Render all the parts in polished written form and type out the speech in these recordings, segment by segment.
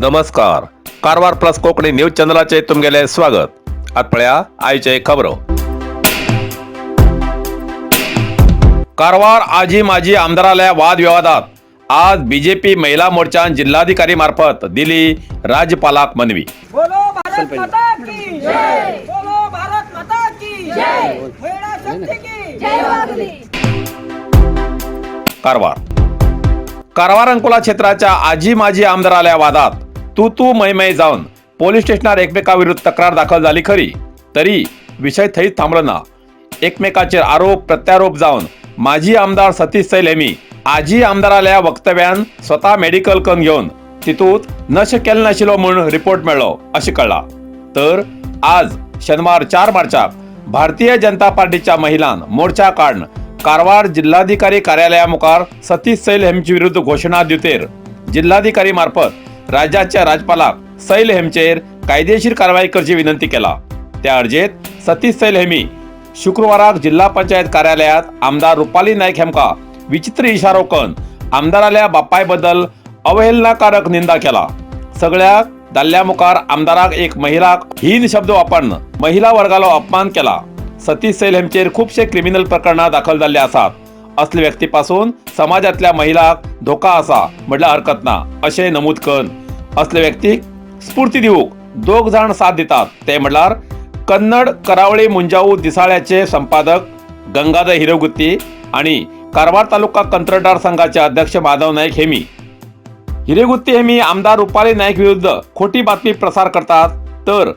नमस्कार. Karwar plus Konkani news चॅनलाचे तुमगेले स्वागत. आतपळ्या आयचे खबरो. कारवार आजी माजी आमदाराल्या वादविवादात आज बीजेपी महिला मोर्चान जिल्हाधिकारी मार्फत दिली राज्यपालाक मनवी. बोलो भारत माता की जय, बोलो भारत माता की जय, महिला शक्ति की जय वागली. कारवार अंकोला क्षेत्राच्या आजी माजी आमदाराल्या वादात तू मै जाऊन पोलीस स्टेशनार एकमेकाविरुद्ध तक्रार दाखल झाली खरी, तरी विषय थंयच थांबलो ना. एकमेकाचेर आरोप प्रत्यारोप जावन माजी आमदार सतीश सैल हेमी आजी आमदाराल्या वक्तव्यान स्वतः मेडिकल करून घेवन तितूंत नशे केले नाशिल्लो म्हूण रिपोर्ट मेळ्ळो अशें कळ्ळां. तर आज शनिवार 4 मार्चाक भारतीय जनता पार्टीच्या महिलान मोर्चा काढून कारवार जिल्हाधिकारी कार्यालया मुखार सतीश सैल हेमचे विरुद्ध घोषणा दिवतेर जिल्हाधिकारी मार्फत राज्याच्या राज्यपालाक सैल हेमचेर कायदेशीर कारवाई करची विनंती केला. त्या अर्जेत सतीश सैल हेमी शुक्रवाराक जिल्हा पंचायत कार्यालयात आमदार रुपाली नायक हेमका विचित्र इशारो करून आमदाराल्या बापाय बद्दल अवहेलनाकारक निंदा केला. सगळ्या दाल्ल्या मुखार आमदाराक एक महिलाक हीन शब्द वापरून महिला वर्गालो अपमान केला. सतीश सैल हेमचेर खूपशे क्रिमिनल प्रकरणां दाखल जाल्ले आसात. असले व्यक्तीपासून समाजातल्या महिलाक धोका आसा म्हटल्यार हरकत ना अशें नमूद करून असले व्यक्तीक स्फूर्ती दिवूंक दोग जाण साथ दितात. ते म्हटल्यार कन्नड करावळी मुंजाऊ दिसाळ्याचे संपादक गंगाधर हिरेगुत्ती आणि कारवार तालुका कंत्राटदार संघाचे अध्यक्ष माधव नाईक हेमी. हिरेगुत्ती हेमी आमदार रुपाली नाईक विरुद्ध खोटी बातमी प्रसार करतात, तर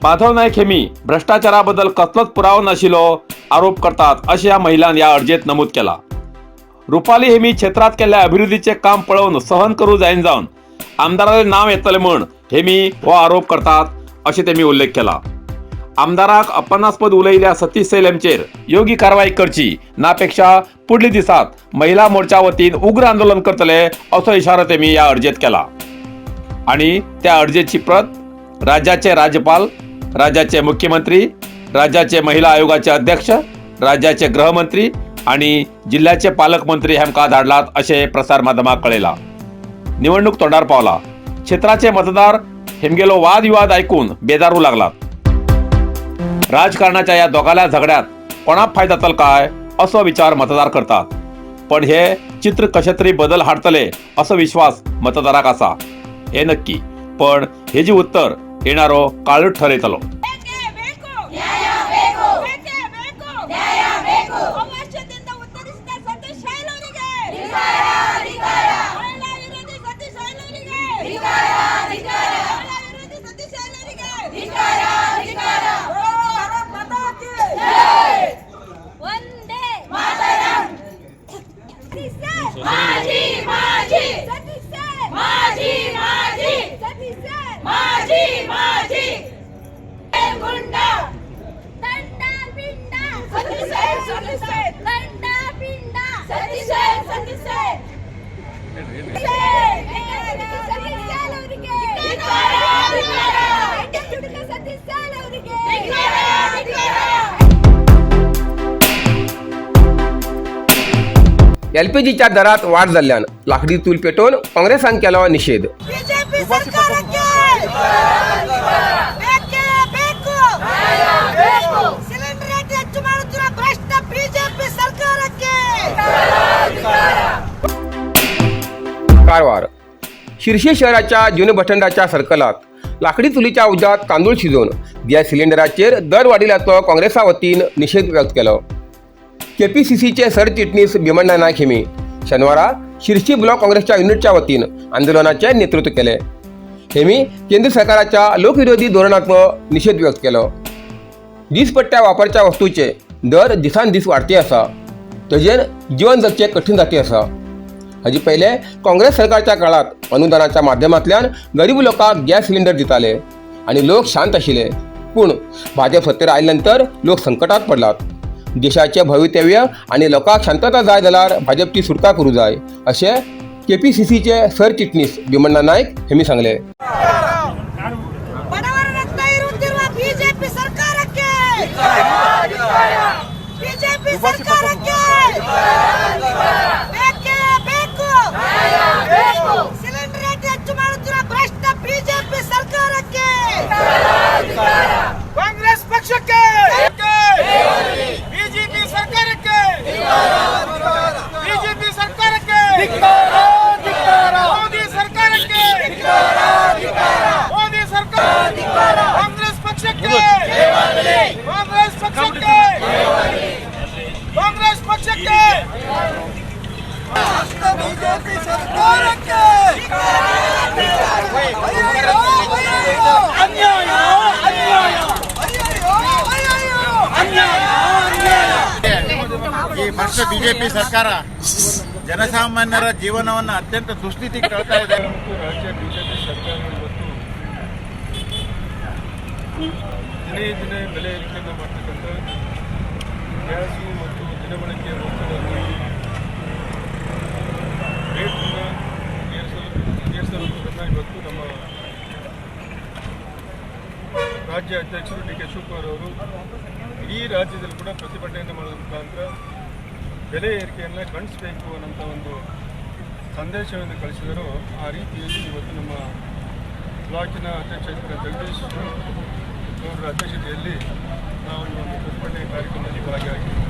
माधव नाईक हेमी भ्रष्टाचाराबद्दल कसलोच पुरावो नाशिल्लो आरोप करतात अशें ह्या महिलान ह्या अर्जेत नमूद केला. रुपाली हेमी क्षेत्रात केल्ल्या अभिवृद्धीचे काम पळोवन सहन करूं जायन जावन आमदाराले नाव येतले म्हूण हेमी हो आरोप करतात अशें तेमी उल्लेख केला. आमदाराक अपमानास्पद उलयिल्ल्या सतीश सैल हेमचेर योग्य कारवाई करची नापेक्षा पुढल्या दिसात महिला मोर्चा वतीन उग्र आंदोलन करतले असो इशारो तेमी ह्या अर्जेत केला. आणि त्या अर्जेची प्रत राज्याचे राज्यपाल, राज्याचे मुख्यमंत्री, राज्याचे महिला आयोगाचे अध्यक्ष, राज्याचे गृहमंत्री आणि जिल्ह्याचे पालकमंत्री हेमका धाडलात अशें प्रसार माध्यमांक कळयला. निवडणूक तोंडार पावला. क्षेत्राचे मतदार हेमगेलो वादविवाद आयकून बेदारू लागलात. राजकारणाच्या या दोगाल्या झगड्यात कोणाक फायदा जातलो काय असो विचार मतदार करतात. पण हे चित्र कशे तरी बदल हाडतले असो विश्वास मतदाराक आसा हे नक्की. पण हेजी उत्तर येणारो काळूच ठरयतलो. एलपीजीच्या दरात वाढ झाल्यान लाकडी चूल पेटोवन काँग्रेसान केलो निषेध. कारवार शिर्शी शहराच्या जुने बसस्टँडाच्या सर्कलात लाकडी चुलीच्या उज्यात तांदूळ शिजोवन गॅस सिलिंडराचेर दर वाडिल्ल्याचो काँग्रेसा वतीन निषेध व्यक्त केलो. केपीसीसीचे सरचिटणीस भीमण्णा नायक हेमी शनिवारा शिर्शी ब्लॉक काँग्रेसच्या युनिटच्या वतीन आंदोलनाचे नेतृत्व केले. हेमी केंद्र सरकाराच्या लोकविरोधी धोरणाचो निषेध व्यक्त केलो. दिसपट्ट्या वापरच्या वस्तूचे दर दिसान दीस वाडते आसा, तजेर जीवन जगचे कठीण जाती आसा. हाजी पयले काँग्रेस सरकारच्या काळात अनुदानाच्या माध्यमांतल्यान गरीब लोकांक गॅस सिलिंडर दिताले आणि लोक शांत आशिल्ले. पूण भाजप सत्तेर आयले नंतर लोक संकटात पडलात. देशाचे भवितव्य आणि लोकांक शांतता जाय जाल्यार भाजपची सुटका करूं जाय अशें केपीसीसीचे सरचिटणीस भीमण्णा नायक हेमी सांगले. ಸಿಲಿಂಡರ್ ರೇಟ್ ಹೆಚ್ಚು ಮಾಡುತ್ತಿರುವ ಭ್ರಷ್ಟ ವರ್ಷ ಬಿಜೆಪಿ ಸರ್ಕಾರ ಜನಸಾಮಾನ್ಯರ ಜೀವನವನ್ನು ಅತ್ಯಂತ ದುಸ್ಥಿತಿಗೆ ತಳ್ತಾ ಇದೆ. ರಾಜ್ಯ ಬಿಜೆಪಿ ಸರ್ಕಾರ ಇವತ್ತು ದಿನೇ ದಿನೇ ಬೆಲೆ ಏರಿಕೆಯನ್ನು ಮಾಡ್ತಕ್ಕಂಥ ಗ್ಯಾಸು ಮತ್ತು ದಿನಬಳಕೆಯ ವಸ್ತುಗಳನ್ನು ರೇಟನ್ನು ಏರಿಸಿರುವುದನ್ನು ಇವತ್ತು ನಮ್ಮ ರಾಜ್ಯ ಅಧ್ಯಕ್ಷರು ಡಿ ಕೆ ಶಿವಕುಮಾರ್ ಅವರು ಇಡೀ ರಾಜ್ಯದಲ್ಲಿ ಕೂಡ ಪ್ರತಿಭಟನೆಯನ್ನು ಮಾಡೋದ್ರ ಮುಖಾಂತರ ಬೆಲೆ ಏರಿಕೆಯನ್ನು ಖಂಡಿಸಬೇಕು ಅನ್ನೋಂಥ ಒಂದು ಸಂದೇಶವನ್ನು ಕಳಿಸಿದರು. ಆ ರೀತಿಯಲ್ಲಿ ಇವತ್ತು ನಮ್ಮ ಬ್ಲಾಕಿನ ಅಧ್ಯಕ್ಷ ಜಗದೀಶ್ ಅವರ ಅಧ್ಯಕ್ಷತೆಯಲ್ಲಿ ನಾವು ಈ ಒಂದು ಪ್ರತಿಭಟನೆ ಕಾರ್ಯಕ್ರಮದಲ್ಲಿ ಭಾಗಿಯಾಗಿದ್ದೇವೆ.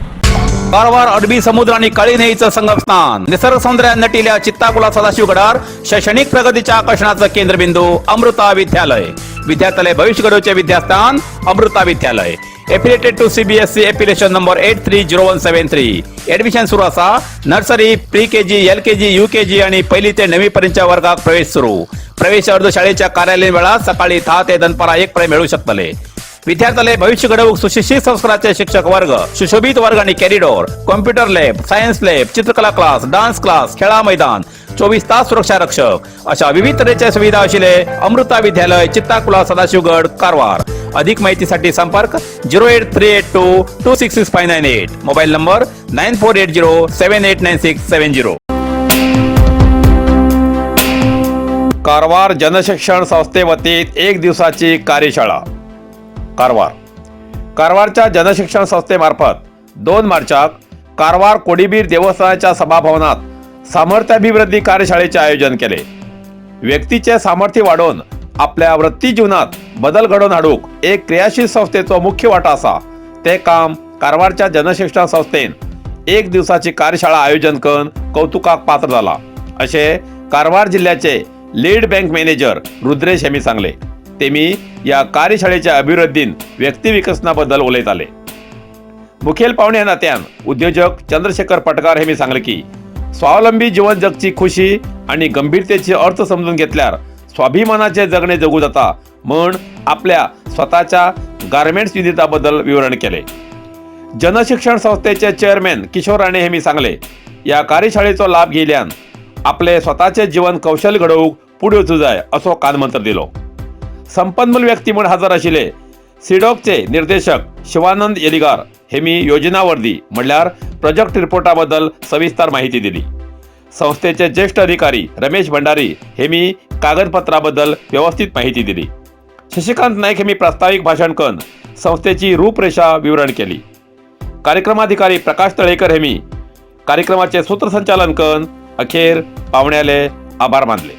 कारवार अरबी समुद्र आणि काळी नदीचं संगमस्थान, निसर्ग सौंदर्यात नटिल्या चित्ताकुला सदाशिव गडार, शैक्षणिक प्रगतीच्या आकर्षणाचं केंद्रबिंदू अमृता विद्यालय. विद्यार्थ्यालय भविष्य घडवचे विद्यास्थान Amrita Vidyalaya. Affiliated to CBSE affiliation number 830173. Admission सुरू असा. Nursery, pre KG, LKG, UKG आणि पहिली ते 9वी पर्यंतच्या वर्गात प्रवेश सुरू. प्रवेश अर्ज शाळेच्या कार्यालयीन वेळा सकाळी 10 ते दनपारा 1 पर्यंत मिळू शकतले. विद्यार्थ्यालय भविष्य घडवूक सुशिक्षित संस्काराचे शिक्षक वर्ग, सुशोभित वर्ग आणि corridor, computer lab, science lab, चित्रकला क्लास, डान्स क्लास, खेळा मैदान, 24 तास सुरक्षा रक्षक अशा विविध तऱ्हेच्या सुविधा असलेले अमृता विद्यालय, चित्ताकुला, सदाशिवगड, कारवार. अधिक माहितीसाठी संपर्क 08382266598. Mobile number 9480789670. कारवार जनशिक्षण संस्थेवतीत 1 दिवसाची कार्यशाळा. कारवारच्या जनशिक्षण संस्थेमार्फत 2 मार्चाक कारवार कोडीबीर देवस्थानाच्या सभाभवनात सामर्थ्याभिवृद्धी कार्यशाळेचे आयोजन केले. व्यक्तीचे सामर्थ्य वाढवून आपल्या वृत्ती जीवनात बदल घडवून हाडूक एक क्रियाशील संस्थेचो मुख्य वाटा असा ते काम कारवारच्या जनशिक्षण संस्थेन 1 दिवसाची कार्यशाळा आयोजन करून कौतुकाक पात्र झाला असे कारवार जिल्ह्याचे लीड बँक मॅनेजर रुद्रेश यांनी सांगले. तेमी या कार्यशाळेच्या अभिवृद्धीन व्यक्ती विकसनाबद्दल उलयत आले. मुखेल पाहुणे नात्यान उद्योजक चंद्रशेखर पटकार यांनी सांगले की स्वावलंबी जीवन जगची खुशी आणि गंभीरतेची अर्थ समजून घेतल्यार स्वाभिमानाचे जगणे जगू जाता म्हण आपल्या स्वतःच्या गारमेंट्स युनिटाबद्दल विवरण केले. जनशिक्षण संस्थेचे चेअरमॅन किशोर राणे यांनी सांगले या कार्यशाळेचो लाभ घेतल्यान आपले स्वतःचे जीवन कौशल्य घडवूक पुढे वचूं जाय असो कानमंत्र दिलो. संपन्नूल व्यक्ती म्हणून हजर आशिल्ले सिडॉकचे निर्देशक शिवानंद येलिगार हेमी योजना वर्दी म्हणल्यार प्रोजेक्ट रिपोर्टाबद्दल सविस्तर माहिती दिली. संस्थेचे ज्येष्ठ अधिकारी रमेश भंडारी हेमी कागदपत्राबद्दल व्यवस्थित माहिती दिली. शशिकांत नाईक हेमी प्रास्ताविक भाषण करून संस्थेची रूपरेषा विवरण केली. कार्यक्रमाधिकारी प्रकाश तळेकर हेमी कार्यक्रमाचे सूत्रसंचालन करून अखेर पाहुण्याले आभार मानले.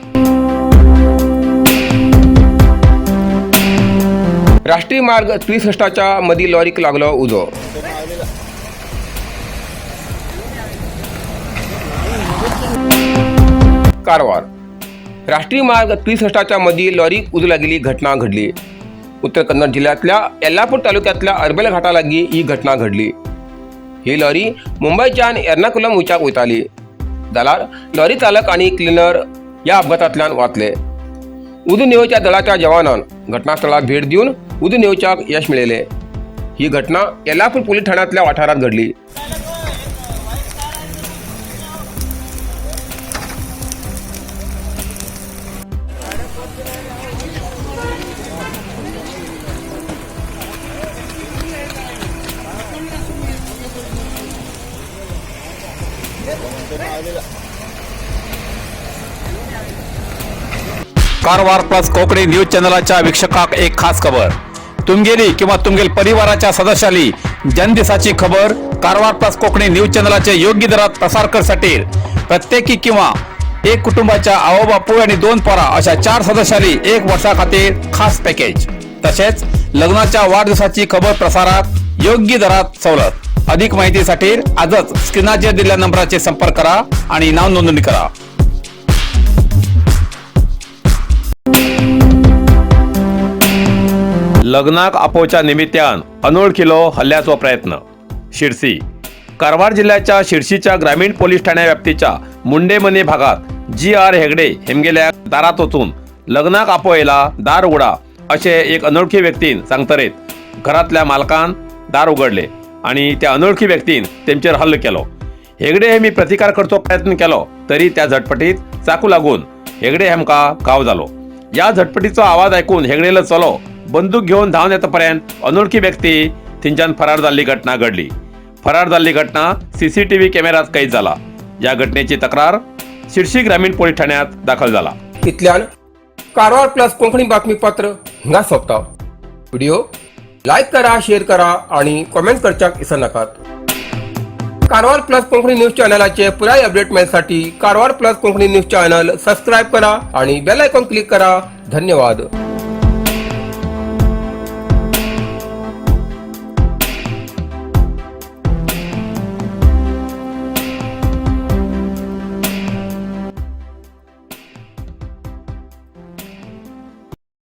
राष्ट्रीय मार्ग 63च्या मधील लॉरीक लागलो उजो. कारवार राष्ट्रीय मार्ग 63च्या मधील लॉरीक उजू लागलेली घटना घडली. उत्तर कन्नड जिल्ह्यातल्या यल्लापूर तालुक्यातल्या अर्बेल घाटालागी ही घटना घडली. ही लॉरी मुंबईच्यान एर्नाकुलम वयच्याक वयताली जाल्यार लॉरी चालक आणि क्लिनर या अपघातांतल्यान वाचले. उजून येवच्या दळाच्या जवानान घटनास्थळाक भेट दिवन उजून येवच्याक यश मिळेले. ही घटना यल्लापूर पोलीस ठाण्यातल्या वाठारात घडली. कारवार प्लस कोकणी न्यूज चॅनलच्या वीक्षकाक एक खास खबर. तुमगेली किंवा तुमगेल परिवाराच्या सदस्याली जनदिसाची खबर कारवार प्लस कोकणी न्यूज चॅनलचे योग्य दरात प्रसार करण्यासाठी प्रत्येकी किंवा एक कुटुंबाच्या आवो बापू आणि 2 पोरा अशा 4 सदस्याली 1 वर्षा खातीर खास पॅकेज. तसेच लग्नाच्या वाढदिवसाची खबर प्रसारात योग्य दरात सवलत. अधिक माहितीसाठी आजच स्क्रीनाचेर दिलेल्या नंबराचे संपर्क करा आणि नाव नोंदणी करा. लग्नाक आपोवच्या निमित्यान अनोळखिलो हल्ल्याचो प्रयत्न. शिरसी कारवार जिल्ह्याच्या शिरसीच्या ग्रामीण पोलीस ठाण्या व्याप्तीच्या मुंडेमनी भागात GR हेगडे हेमगेल्या दारात वचून लग्नाक आपोयला दार उघडा असे एक अनोळखी व्यक्तीन सांगतरेत घरातल्या मालकान दार उघडले आणि त्या अनोळखी व्यक्तीन तेंचेर हल्लो केलो. हेगडे हे मी प्रतिकार करचो प्रयत्न केलो तरी त्या झटपटीत चाकू लागून हेगडे हेमका घाव जालो. या झटपटीचो आवाज ऐकून हेगडेलो चलो बंदूक घेऊन धावून येतपर्यंत अनोळखी व्यक्ती थिंच्यान फरार जाल्ली घटना घडली. फरार जाल्ली घटना CCTV कॅमेरात कैद झाला. या घटनेची तक्रार शिर्शी ग्रामीण पोलीस ठाण्यात दाखल झाला. इतल्यान कारवार प्लस कोंकणी बातमीपत्र हिंगा सोंपता. व्हिडिओ लाईक करा, शेअर करा आणि कमेंट करच्याक विसरू नकात. कारवार प्लस कोंकणी न्यूज चॅनलाचे पुराय अपडेट मिळण्यासाठी Karwar plus Konkani news channel subscribe करा आणि बेल आयकॉन क्लिक करा. धन्यवाद.